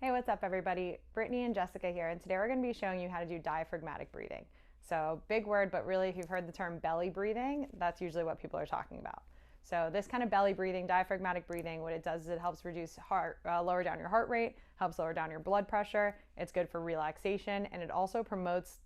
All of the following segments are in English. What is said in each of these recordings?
Hey, what's up everybody? Brittany and Jessica here, and today we're going to be showing you how to do diaphragmatic breathing. So big word, but really if you've heard the term belly breathing, that's usually what people are talking about. So this kind of belly breathing, diaphragmatic breathing, what it does is it helps reduce lower down your heart rate, helps lower down your blood pressure. It's good for relaxation, and it also promotes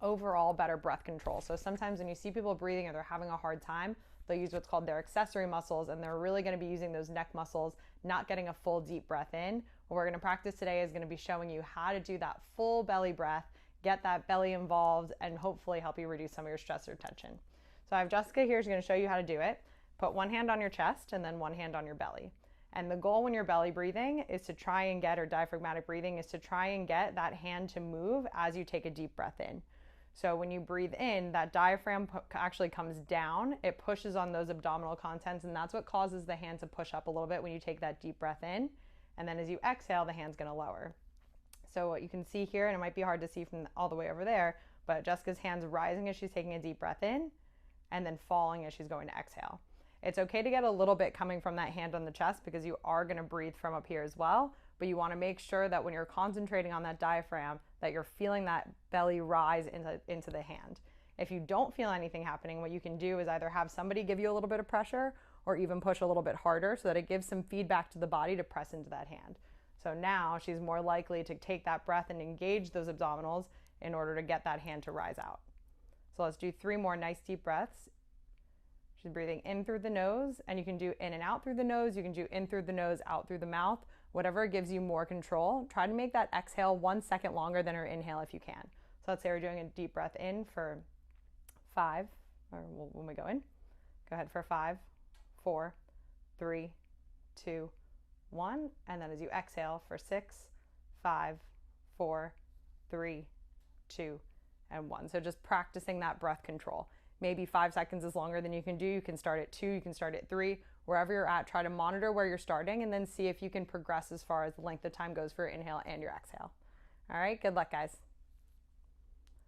overall better breath control. So sometimes when you see people breathing or they're having a hard time, they'll use what's called their accessory muscles, and they're really going to be using those neck muscles, not getting a full deep breath in. What we're going to practice today is going to be showing you how to do that full belly breath, get that belly involved, and hopefully help you reduce some of your stress or tension. So I have Jessica here who's going to show you how to do it. Put one hand on your chest and then one hand on your belly. And the goal when you're belly breathing is to try and get, or diaphragmatic breathing is to try and get that hand to move as you take a deep breath in. So when you breathe in, that diaphragm actually comes down, it pushes on those abdominal contents, and that's what causes the hand to push up a little bit when you take that deep breath in. And then as you exhale, the hand's gonna lower. So what you can see here, and it might be hard to see from all the way over there, but Jessica's hand's rising as she's taking a deep breath in, and then falling as she's going to exhale. It's okay to get a little bit coming from that hand on the chest because you are going to breathe from up here as well, but you want to make sure that when you're concentrating on that diaphragm that you're feeling that belly rise into the hand. If you don't feel anything happening, what you can do is either have somebody give you a little bit of pressure or even push a little bit harder so that it gives some feedback to the body to press into that hand. So now she's more likely to take that breath and engage those abdominals in order to get that hand to rise out. So let's do 3 more nice deep breaths. She's breathing in through the nose, and you can do in and out through the nose. You can do in through the nose, out through the mouth, whatever gives you more control. Try to make that exhale 1 second longer than her inhale if you can. So let's say we're doing a deep breath in for 5, or when we go in, go ahead for 5, 4, 3, 2, 1. And then as you exhale for 6, 5, 4, 3, 2, and 1. So just practicing that breath control. Maybe 5 seconds is longer than you can do. You can start at 2, you can start at 3. Wherever you're at, try to monitor where you're starting and then see if you can progress as far as the length of time goes for your inhale and your exhale. All right, good luck, guys.